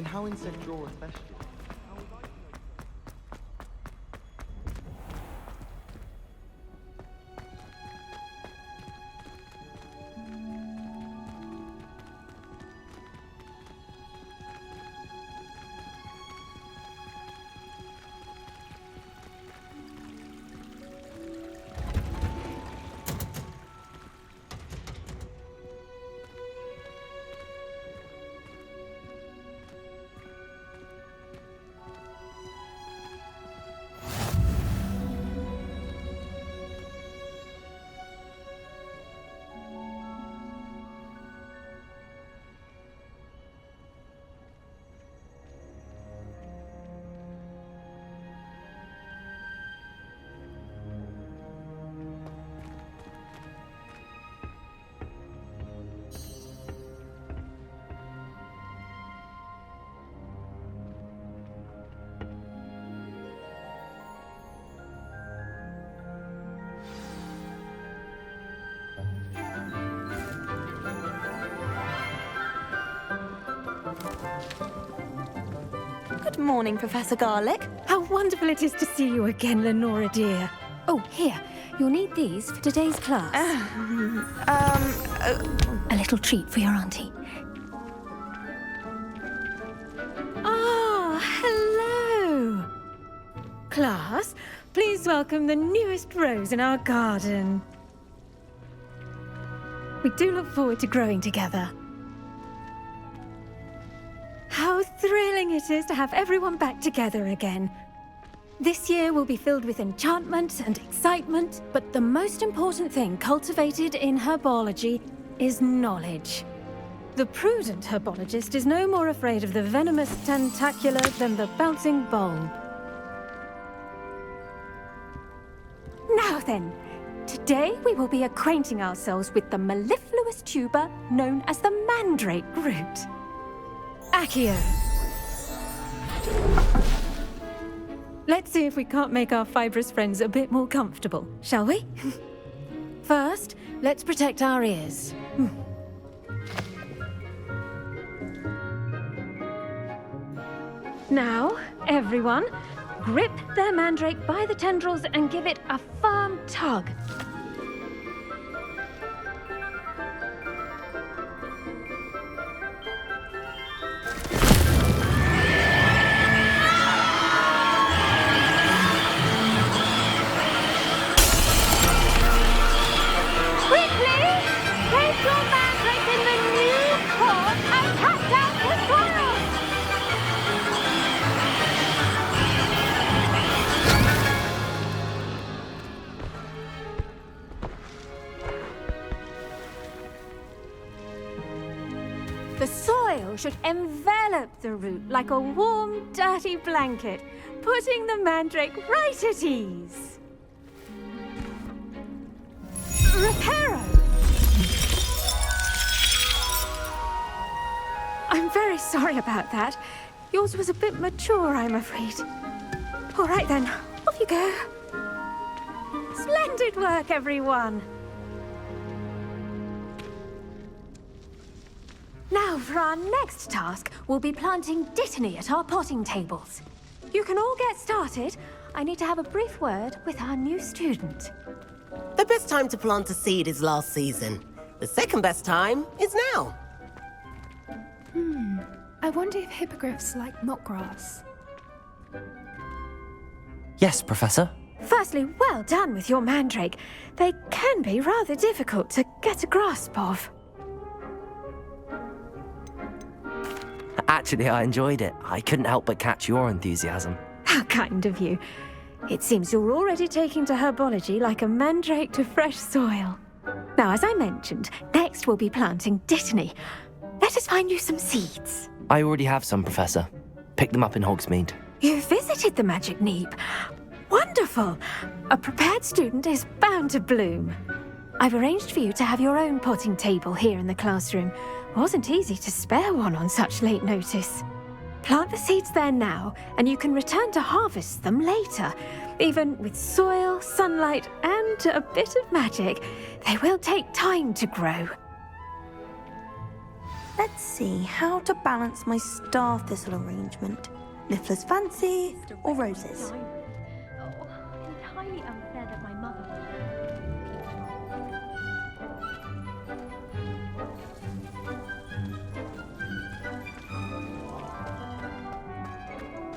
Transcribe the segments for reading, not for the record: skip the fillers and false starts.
Ein how ancestral and bestial. Good morning, Professor Garlick. How wonderful it is to see you again, Lenora dear. Oh, here. You'll need these for today's class. A little treat for your auntie. Ah, hello. Class, please welcome the newest rose in our garden. We do look forward to growing together. How thrilling it is to have everyone back together again. This year will be filled with enchantment and excitement, but the most important thing cultivated in herbology is knowledge. The prudent herbologist is no more afraid of the venomous tentacular than the bouncing bulb. Now then, today we will be acquainting ourselves with the mellifluous tuber known as the mandrake root. Accio. Let's see if we can't make our fibrous friends a bit more comfortable, shall we? First, let's protect our ears. Now, everyone, grip their mandrake by the tendrils and give it a firm tug. The soil should envelop the root like a warm, dirty blanket, putting the mandrake right at ease. Reparo! I'm very sorry about that. Yours was a bit mature, I'm afraid. All right then, off you go. Splendid work, everyone. Now, for our next task, we'll be planting dittany at our potting tables. You can all get started. I need to have a brief word with our new student. The best time to plant a seed is last season. The second best time is now. I wonder if hippogriffs like knotgrass. Yes, Professor. Firstly, well done with your mandrake. They can be rather difficult to get a grasp of. Actually, I enjoyed it. I couldn't help but catch your enthusiasm. How kind of you. It seems you're already taking to herbology like a mandrake to fresh soil. Now, as I mentioned, next we'll be planting dittany. Let us find you some seeds. I already have some, Professor. Picked them up in Hogsmeade. You visited the Magic Neep. Wonderful! A prepared student is bound to bloom. I've arranged for you to have your own potting table here in the classroom. Wasn't easy to spare one on such late notice. Plant the seeds there now, and you can return to harvest them later. Even with soil, sunlight, and a bit of magic, they will take time to grow. Let's see how to balance my star thistle arrangement. Niffler's fancy or roses? Entirely unfair that my mother.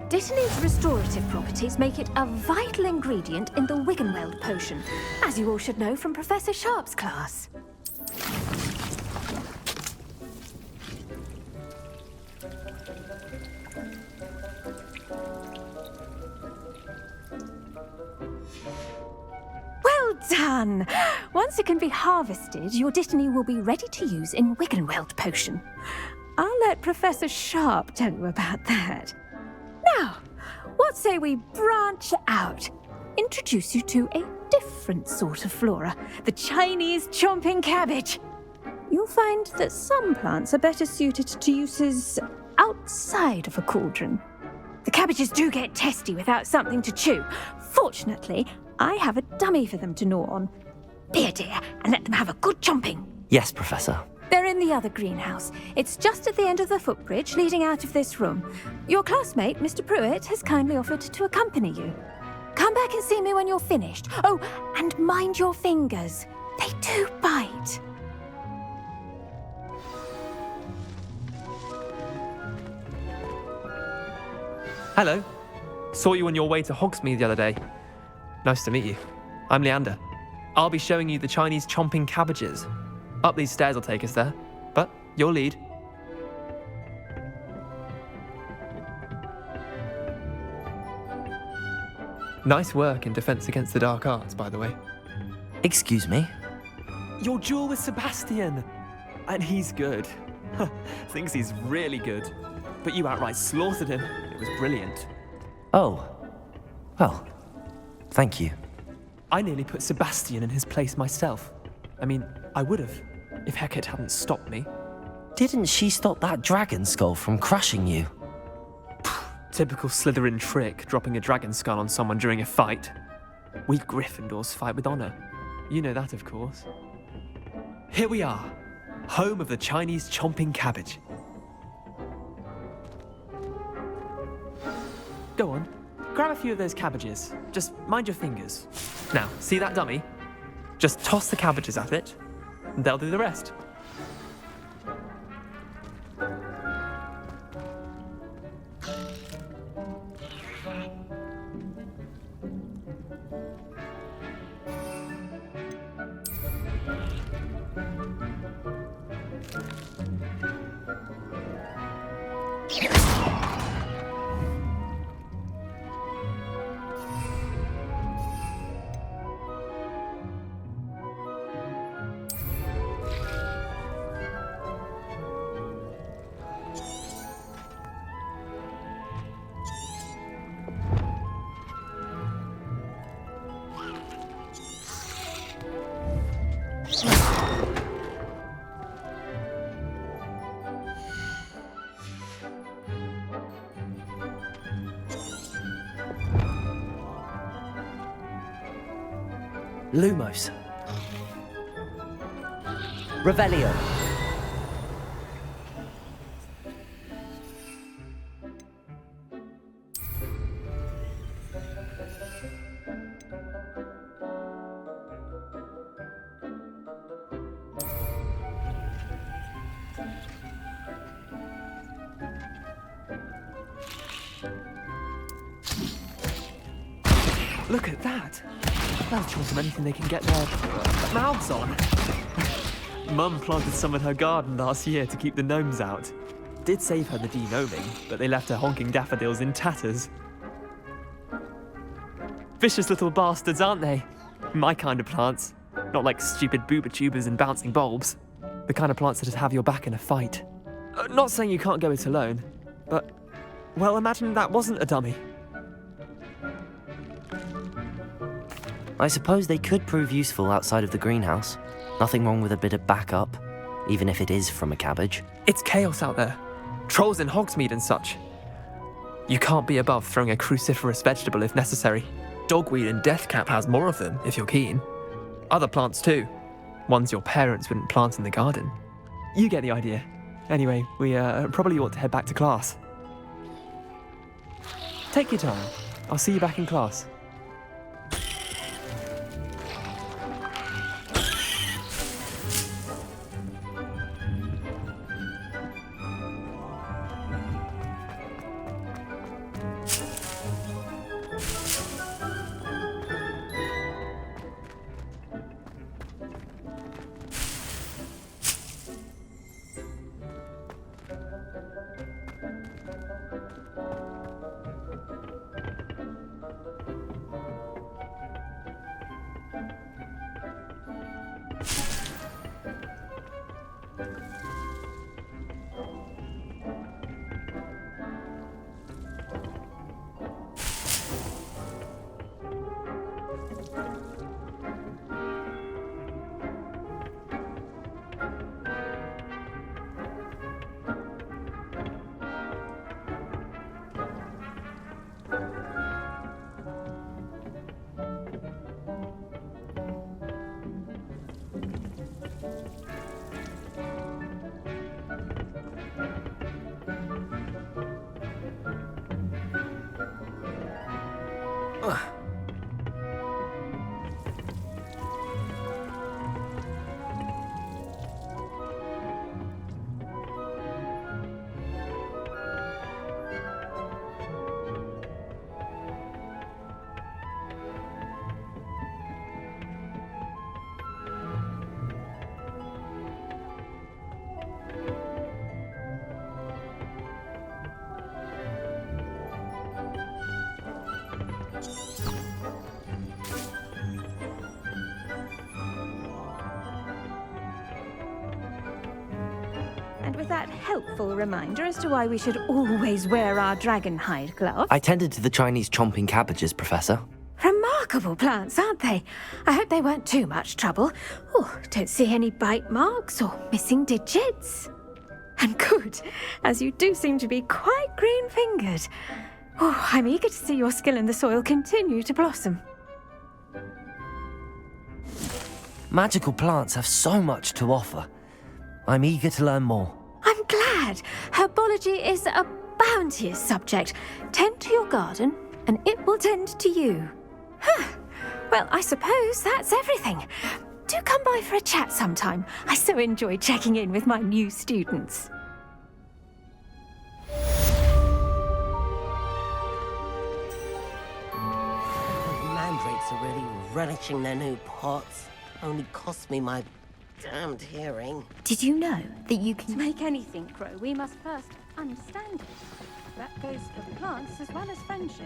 Dittany's restorative properties make it a vital ingredient in the Wiggenweld potion, as you all should know from Professor Sharp's class. Well done! Once it can be harvested, your Dittany will be ready to use in Wiggenweld potion. I'll let Professor Sharp tell you about that. Now, what say we branch out? Introduce you to a different sort of flora, the Chinese chomping cabbage. You'll find that some plants are better suited to uses outside of a cauldron. The cabbages do get testy without something to chew. Fortunately, I have a dummy for them to gnaw on. Be a dear and let them have a good chomping. Yes, Professor. They're in the other greenhouse. It's just at the end of the footbridge leading out of this room. Your classmate, Mr. Pruitt, has kindly offered to accompany you. Come back and see me when you're finished. Oh, and mind your fingers. They do bite. Hello. Saw you on your way to Hogsmeade the other day. Nice to meet you. I'm Leander. I'll be showing you the Chinese chomping cabbages. Up these stairs will take us there, but you'll lead. Nice work in Defense Against the Dark Arts, by the way. Excuse me? Your duel with Sebastian! And he's good. Thinks he's really good. But you outright slaughtered him. It was brilliant. Oh. Well, thank you. I nearly put Sebastian in his place myself. I mean, I would have, if Hecate hadn't stopped me. Didn't she stop that dragon skull from crushing you? Typical Slytherin trick, dropping a dragon skull on someone during a fight. We Gryffindors fight with honor. You know that, of course. Here we are, home of the Chinese chomping cabbage. Go on, grab a few of those cabbages. Just mind your fingers. Now, see that dummy? Just toss the cabbages at it, and they'll do the rest. Lumos. Revelio. Look at that! They'll chomp on anything they can get their mouths on. Mum planted some in her garden last year to keep the gnomes out. Did save her the de-gnoming, but they left her honking daffodils in tatters. Vicious little bastards, aren't they? My kind of plants. Not like stupid booba tubers and bouncing bulbs. The kind of plants that'd have your back in a fight. Not saying you can't go it alone, but, well, imagine that wasn't a dummy. I suppose they could prove useful outside of the greenhouse. Nothing wrong with a bit of backup, even if it is from a cabbage. It's chaos out there. Trolls in Hogsmeade and such. You can't be above throwing a cruciferous vegetable if necessary. Dogweed and deathcap has more of them, if you're keen. Other plants too. Ones your parents wouldn't plant in the garden. You get the idea. Anyway, we probably ought to head back to class. Take your time. I'll see you back in class. And with that helpful reminder as to why we should always wear our dragon hide gloves. I tended to the Chinese chomping cabbages, Professor. Remarkable plants, aren't they? I hope they weren't too much trouble. Oh, don't see any bite marks or missing digits. And good, as you do seem to be quite green-fingered. Oh, I'm eager to see your skill in the soil continue to blossom. Magical plants have so much to offer. I'm eager to learn more. I'm glad. Herbology is a bounteous subject. Tend to your garden, and it will tend to you. Huh. Well, I suppose that's everything. Do come by for a chat sometime. I so enjoy checking in with my new students. Mandrakes are really relishing their new pots. Only cost me my damned hearing. Did you know that you can make anything grow? We must first understand it. That goes for plants as well as friendships.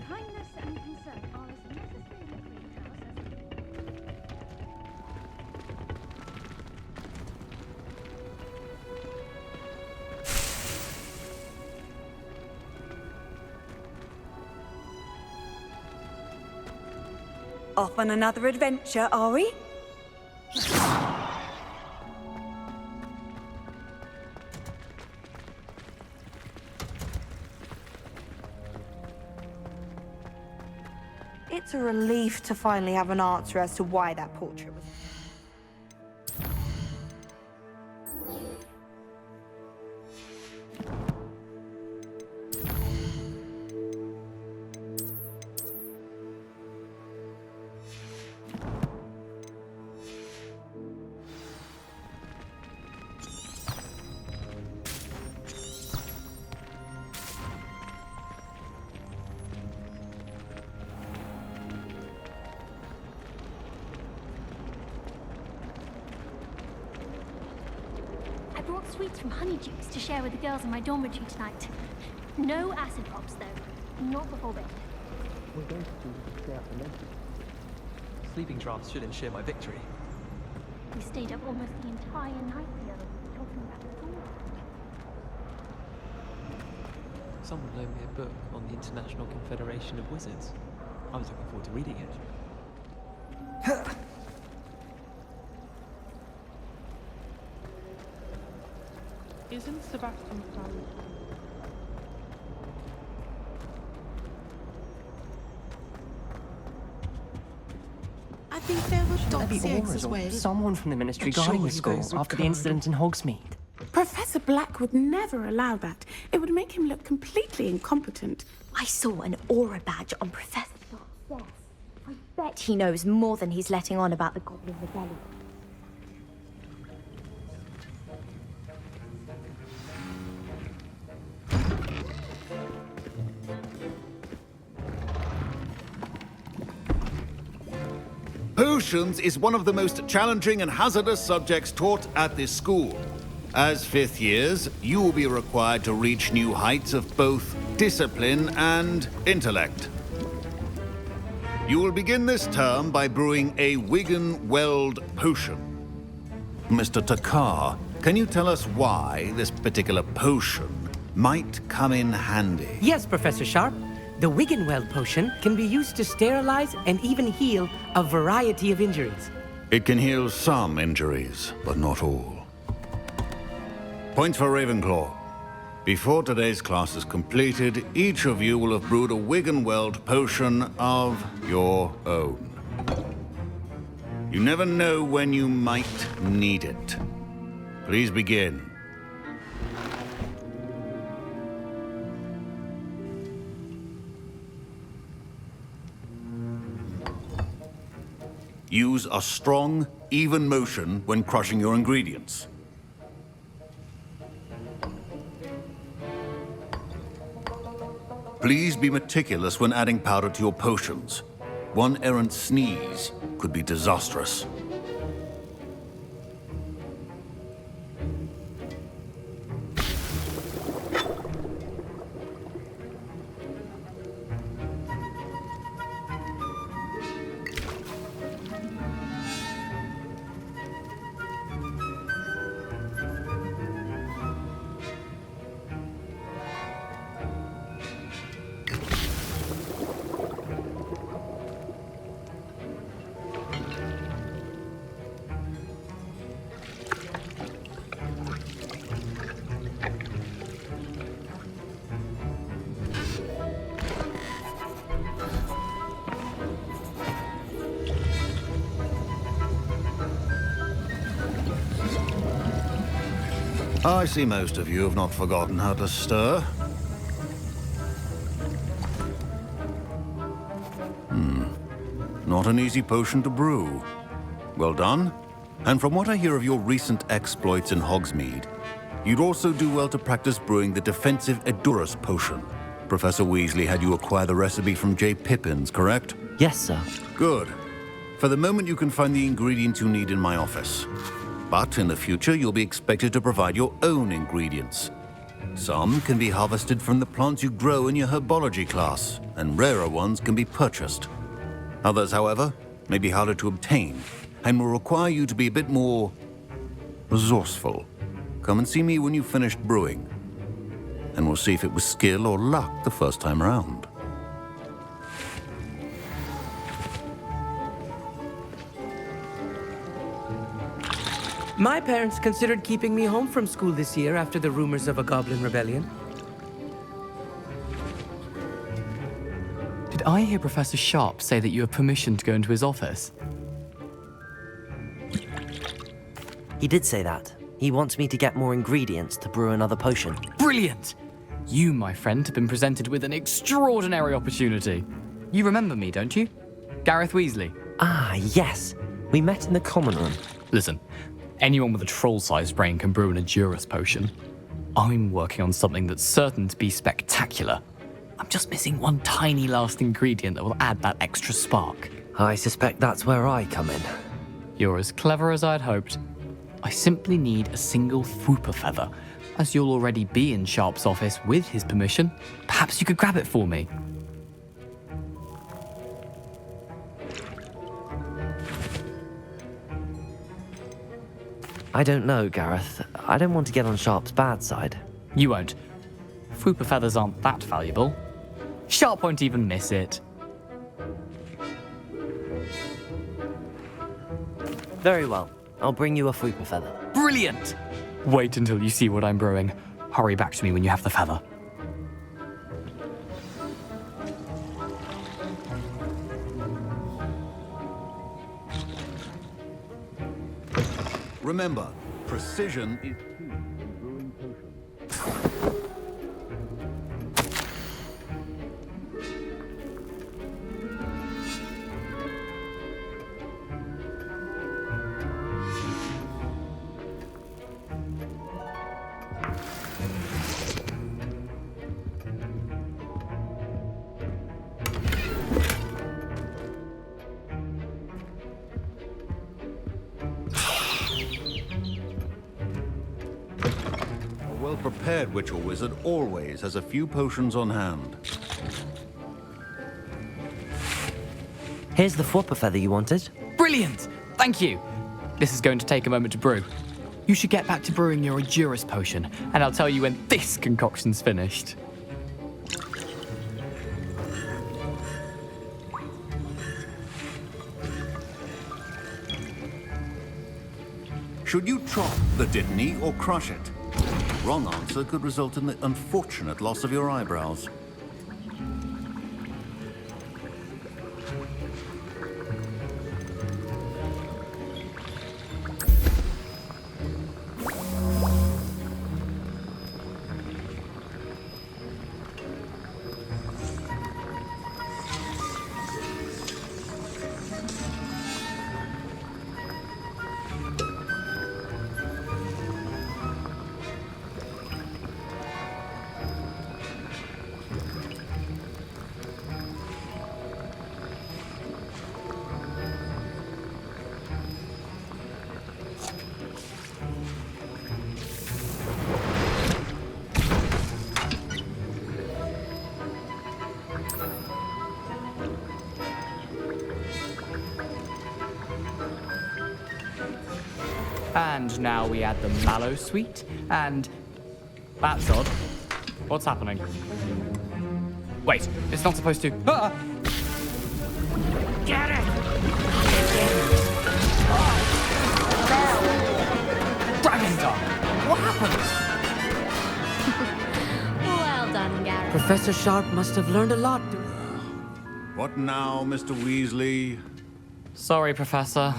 Kindness and concern are as necessary in a greenhouse as... Off on another adventure, are we? It's a relief to finally have an answer as to why that portrait was... I brought sweets from Honeydews to share with the girls in my dormitory tonight. No acid pops, though. Not before bed. We're going to do this throughout the lesson. Sleeping drafts should ensure my victory. We stayed up almost the entire night together, talking about the school. Someone loaned me a book on the International Confederation of Wizards. I was looking forward to reading it. Isn't Sebastian Stan... I think there were Maybe dogs eggs Aura's as or well. someone from the ministry And guarding the surely school those were after the covered. incident in Hogsmeade. Professor Black would never allow that. It would make him look completely incompetent. I saw an aura badge on Professor Black's desk. I bet he knows more than he's letting on about the Goblin Rebellion. Potions is one of the most challenging and hazardous subjects taught at this school. As fifth years, you will be required to reach new heights of both discipline and intellect. You will begin this term by brewing a Wiggenweld potion. Mr. Takar, can you tell us why this particular potion might come in handy? Yes, Professor Sharp. The Wiggenweld potion can be used to sterilize and even heal a variety of injuries. It can heal some injuries, but not all. Points for Ravenclaw. Before today's class is completed, each of you will have brewed a Wiggenweld potion of your own. You never know when you might need it. Please begin. Use a strong, even motion when crushing your ingredients. Please be meticulous when adding powder to your potions. One errant sneeze could be disastrous. I see most of you have not forgotten how to stir. Not an easy potion to brew. Well done. And from what I hear of your recent exploits in Hogsmeade, you'd also do well to practice brewing the defensive Edurus potion. Professor Weasley had you acquire the recipe from J. Pippins, correct? Yes, sir. Good. For the moment, you can find the ingredients you need in my office. But in the future, you'll be expected to provide your own ingredients. Some can be harvested from the plants you grow in your herbology class, and rarer ones can be purchased. Others, however, may be harder to obtain, and will require you to be a bit more resourceful. Come and see me when you've finished brewing, and we'll see if it was skill or luck the first time around. My parents considered keeping me home from school this year after the rumors of a Goblin Rebellion. Did I hear Professor Sharp say that you have permission to go into his office? He did say that. He wants me to get more ingredients to brew another potion. Brilliant! You, my friend, have been presented with an extraordinary opportunity. You remember me, don't you? Gareth Weasley. Ah, yes. We met in the common room. Listen, anyone with a troll-sized brain can brew an Edurus potion. I'm working on something that's certain to be spectacular. I'm just missing one tiny last ingredient that will add that extra spark. I suspect that's where I come in. You're as clever as I'd hoped. I simply need a single Fwooper feather. As you'll already be in Sharp's office with his permission, perhaps you could grab it for me. I don't know, Gareth. I don't want to get on Sharp's bad side. You won't. Fwooper feathers aren't that valuable. Sharp won't even miss it. Very well. I'll bring you a Fwooper feather. Brilliant! Wait until you see what I'm brewing. Hurry back to me when you have the feather. Remember, precision is key in brewing well-prepared witch or wizard always has a few potions on hand. Here's the flopper feather you wanted. Brilliant! Thank you! This is going to take a moment to brew. You should get back to brewing your Edurus potion, and I'll tell you when this concoction's finished. Should you chop the Dittany or crush it? Wrong answer could result in the unfortunate loss of your eyebrows. And now we add the mallow sweet, and... That's odd. What's happening? Wait, it's not supposed to... Ah! Get it! Dragon Dog! What happened? Well done, Garrett. Professor Sharp must have learned a lot. What now, Mr. Weasley? Sorry, Professor.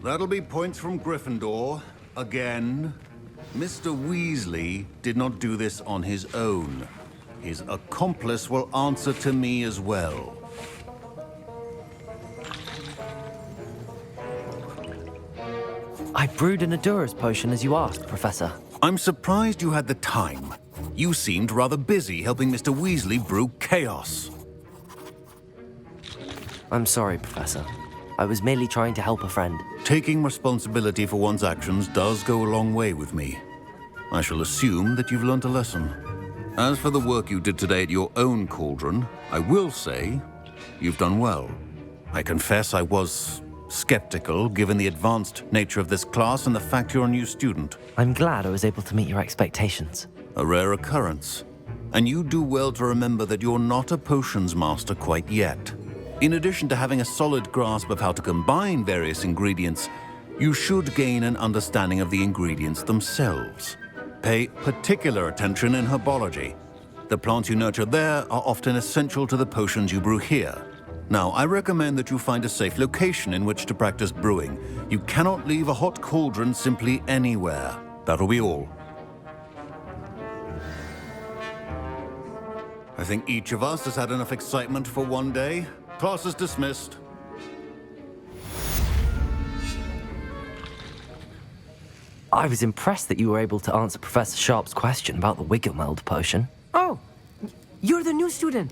That'll be points from Gryffindor. Again. Mr. Weasley did not do this on his own. His accomplice will answer to me as well. I brewed an Edurus potion as you asked, Professor. I'm surprised you had the time. You seemed rather busy helping Mr. Weasley brew chaos. I'm sorry, Professor. I was merely trying to help a friend. Taking responsibility for one's actions does go a long way with me. I shall assume that you've learnt a lesson. As for the work you did today at your own cauldron, I will say you've done well. I confess I was skeptical, given the advanced nature of this class and the fact you're a new student. I'm glad I was able to meet your expectations. A rare occurrence. And you do well to remember that you're not a potions master quite yet. In addition to having a solid grasp of how to combine various ingredients, you should gain an understanding of the ingredients themselves. Pay particular attention in herbology. The plants you nurture there are often essential to the potions you brew here. Now, I recommend that you find a safe location in which to practice brewing. You cannot leave a hot cauldron simply anywhere. That'll be all. I think each of us has had enough excitement for one day. Class is dismissed. I was impressed that you were able to answer Professor Sharp's question about the Wiggenweld potion. Oh, you're the new student.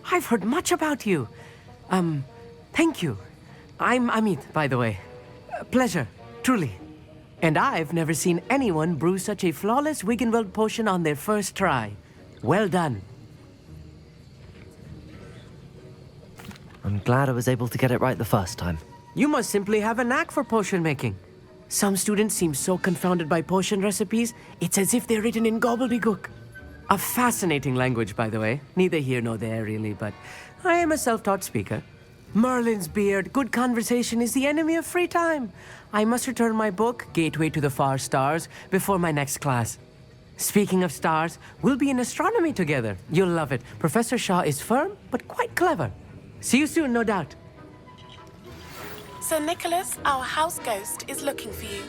I've heard much about you. Thank you. I'm Amit, by the way. Pleasure, truly. And I've never seen anyone brew such a flawless Wiggenweld potion on their first try. Well done. I'm glad I was able to get it right the first time. You must simply have a knack for potion making. Some students seem so confounded by potion recipes, it's as if they're written in gobbledygook. A fascinating language, by the way. Neither here nor there, really, but I am a self-taught speaker. Merlin's beard, good conversation is the enemy of free time. I must return my book, Gateway to the Far Stars, before my next class. Speaking of stars, we'll be in astronomy together. You'll love it. Professor Shaw is firm, but quite clever. See you soon, no doubt. Sir Nicholas, our house ghost, is looking for you.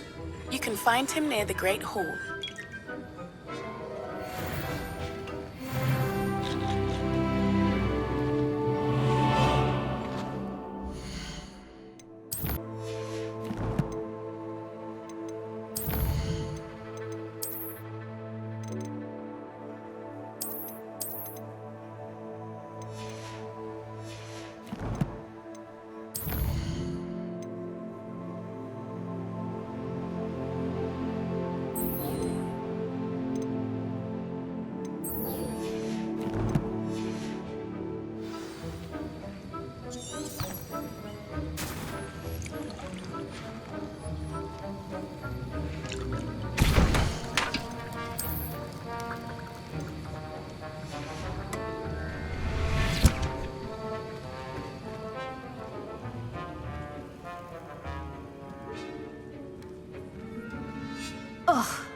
You can find him near the Great Hall.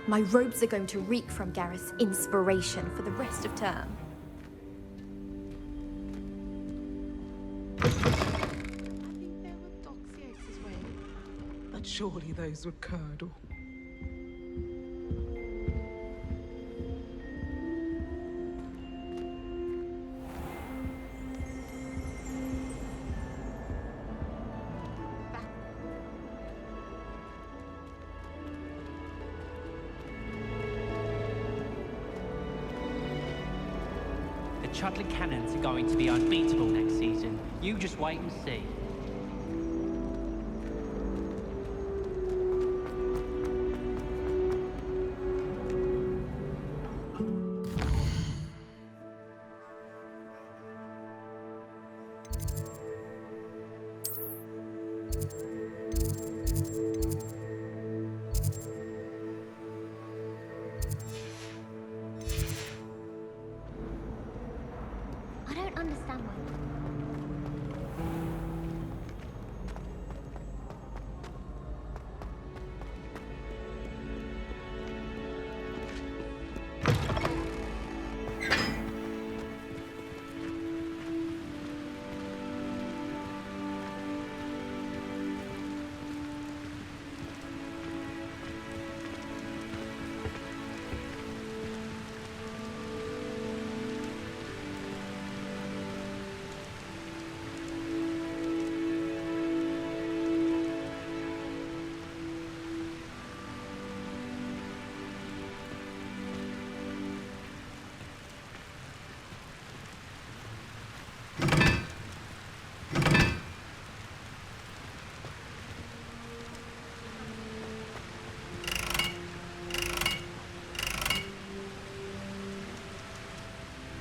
My robes are going to reek from Gareth's inspiration for the rest of term. I think there were doxiers as well, but surely those were curdle. The Chudley Cannons are going to be unbeatable next season. You just wait and see. I don't understand why.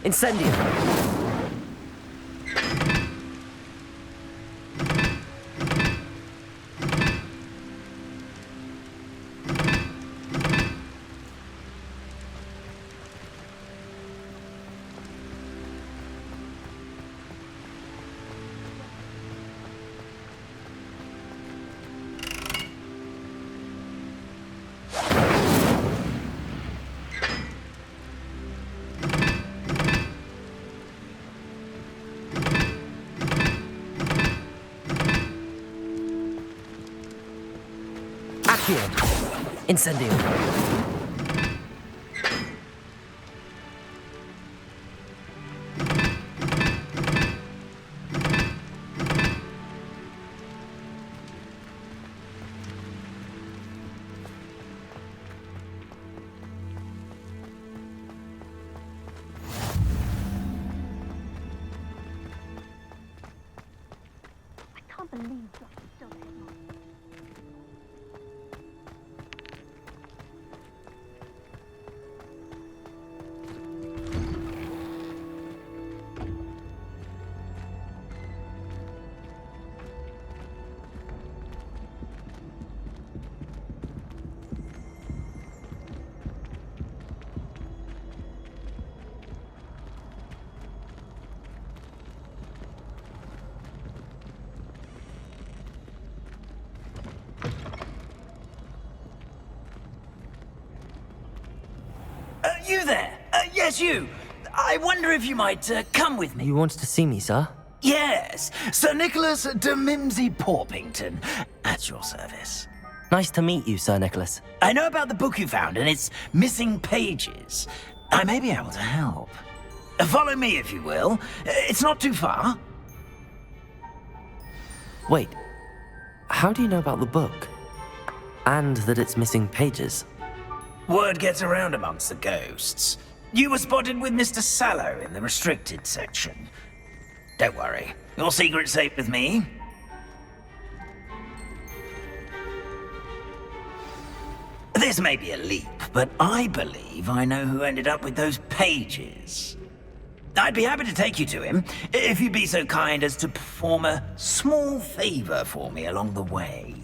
Incendio! Incendio. I can't believe Josh is still here. You there? Yes, you. I wonder if you might come with me. You wanted to see me, sir? Yes, Sir Nicholas de Mimsy Porpington, at your service. Nice to meet you, Sir Nicholas. I know about the book you found and its missing pages. I may be able to help. Follow me, if you will. It's not too far. Wait, how do you know about the book? And that it's missing pages? Word gets around amongst the ghosts. You were spotted with Mr. Sallow in the restricted section. Don't worry, your secret's safe with me. This may be a leap, but I believe I know who ended up with those pages. I'd be happy to take you to him, if you'd be so kind as to perform a small favor for me along the way.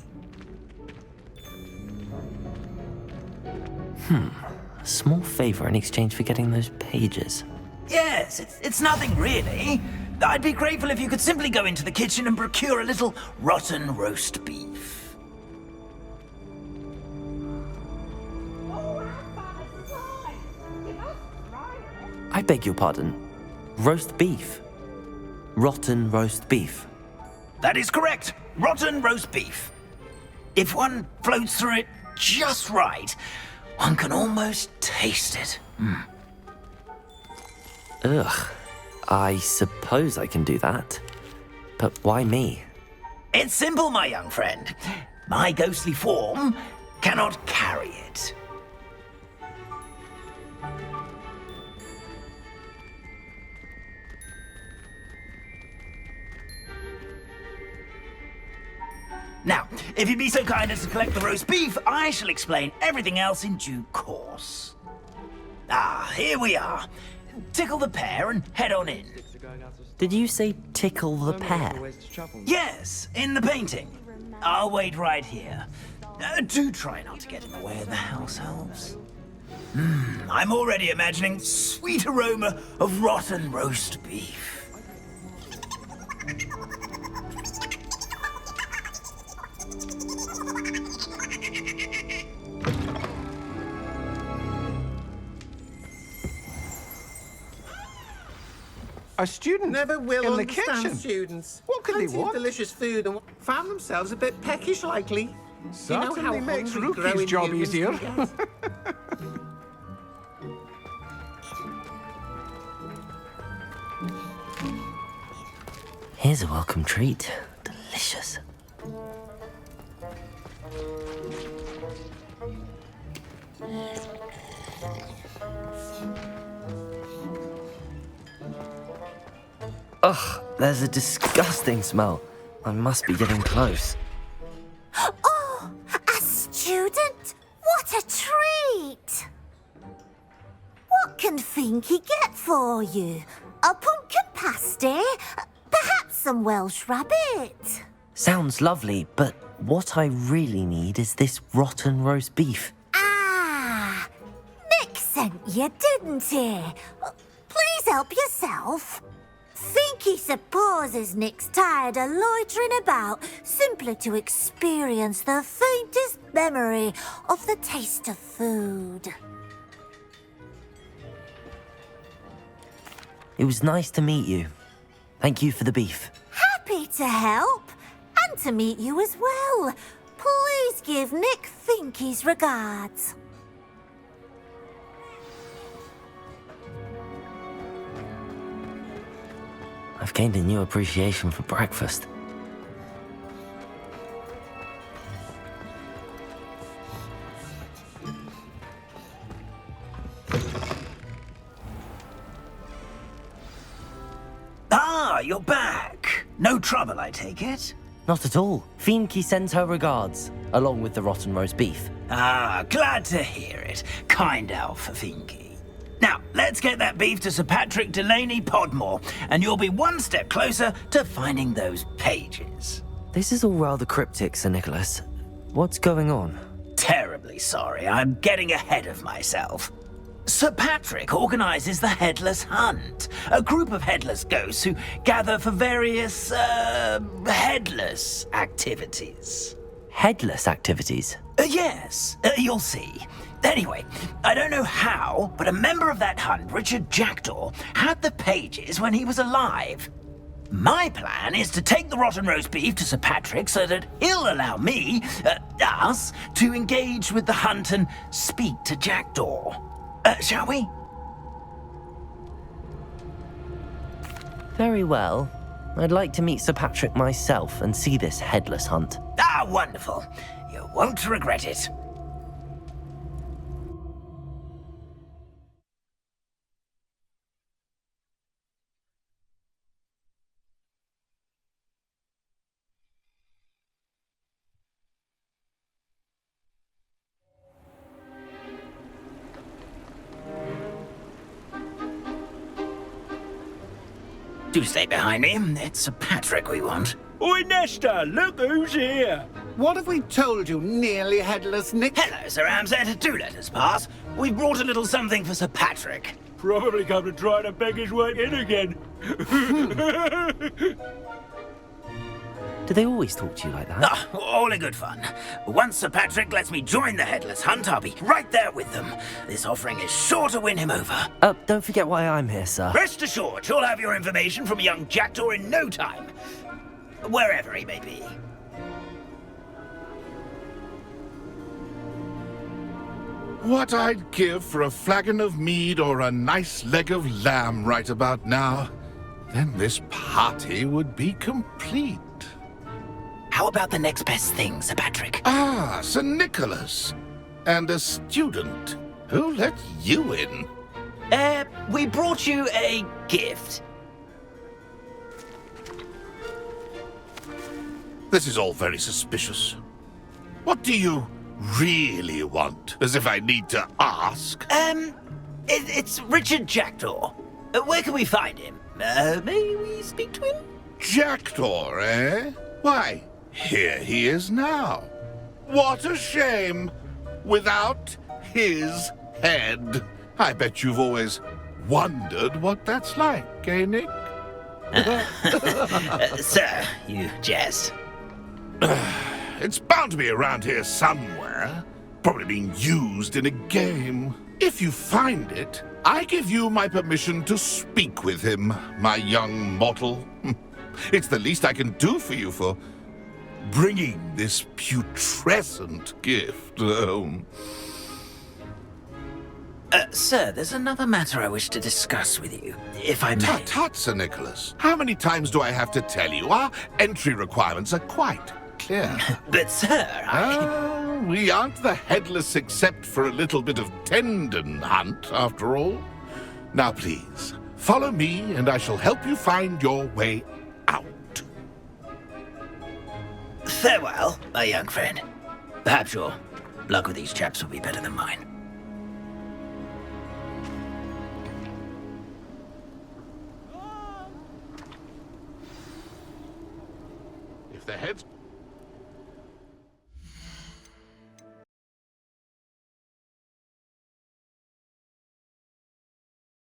A small favor in exchange for getting those pages. Yes, it's nothing really. I'd be grateful if you could simply go into the kitchen and procure a little rotten roast beef. Beg your pardon. Roast beef. Rotten roast beef. That is correct. Rotten roast beef. If one floats through it just right, one can almost taste it. Ugh. I suppose I can do that. But why me? It's simple, my young friend. My ghostly form cannot carry it. Now, if you'd be so kind as to collect the roast beef, I shall explain everything else in due course. Ah, here we are. Tickle the pear and head on in. Did you say tickle the pear? Yes, in the painting. I'll wait right here. Do try not to get in the way of the house elves. I'm already imagining sweet aroma of rotten roast beef. A student never will in the understand kitchen. students. What can they Plenty of want? delicious food and found themselves a bit peckish, likely. Certainly makes hungry Rookie's growing job humans easier. can get. Here's a welcome treat. Delicious. Ugh, there's a disgusting smell. I must be getting close. Oh, a student? What a treat! What can Finky get for you? A pumpkin pasty? Perhaps some Welsh rabbit? Sounds lovely, but what I really need is this rotten roast beef. Ah, Nick sent you, didn't he? Please help yourself. Finky supposes Nick's tired of loitering about simply to experience the faintest memory of the taste of food. It was nice to meet you. Thank you for the beef. Happy to help, and to meet you as well. Please give Nick Finky's regards. I've gained a new appreciation for breakfast. Ah, you're back. No trouble, I take it? Not at all. Finky sends her regards, along with the rotten roast beef. Ah, glad to hear it. Kind elf for Finky. Now, let's get that beef to Sir Patrick Delaney Podmore, and you'll be one step closer to finding those pages. This is all rather cryptic, Sir Nicholas. What's going on? Terribly sorry, I'm getting ahead of myself. Sir Patrick organizes the Headless Hunt, a group of headless ghosts who gather for various, headless activities. Headless activities? Yes, you'll see. Anyway, I don't know how, but a member of that hunt, Richard Jackdaw, had the pages when he was alive. My plan is to take the rotten roast beef to Sir Patrick so that he'll allow me, us, to engage with the hunt and speak to Jackdaw. Shall we? Very well. I'd like to meet Sir Patrick myself and see this headless hunt. Ah, wonderful. You won't regret it. Do stay behind me. It's Sir Patrick we want. Oi, Nesta, look who's here. What have we told you, nearly headless Nick? Hello, Sir Ramsett. Do let us pass. We've brought a little something for Sir Patrick. Probably come to try to beg his way in again. Do they always talk to you like that? Ah, all in good fun. Once Sir Patrick lets me join the Headless Hunt, I'll be right there with them. This offering is sure to win him over. Don't forget why I'm here, sir. Rest assured, you'll have your information from a young jackdaw in no time. Wherever he may be. What I'd give for a flagon of mead or a nice leg of lamb right about now. Then this party would be complete. How about the next best thing, Sir Patrick? Ah, Sir Nicholas. And a student. Who let you in? We brought you a gift. This is all very suspicious. What do you really want? As if I need to ask. It's Richard Jackdaw. Where can we find him? May we speak to him? Jackdaw, eh? Why, here he is now. What a shame. Without his head. I bet you've always wondered what that's like, eh, Nick? Sir, you jest. It's bound to be around here somewhere. Probably being used in a game. If you find it, I give you my permission to speak with him, my young mortal. It's the least I can do for you for bringing this putrescent gift home. Sir, there's another matter I wish to discuss with you, if I may. Tut, tut, Sir Nicholas. How many times do I have to tell you? Our entry requirements are quite clear. But, sir, we aren't the Headless except for a little bit of tendon hunt, after all. Now, please, follow me, and I shall help you find your way out. Farewell, my young friend. Perhaps your luck with these chaps will be better than mine. If the head's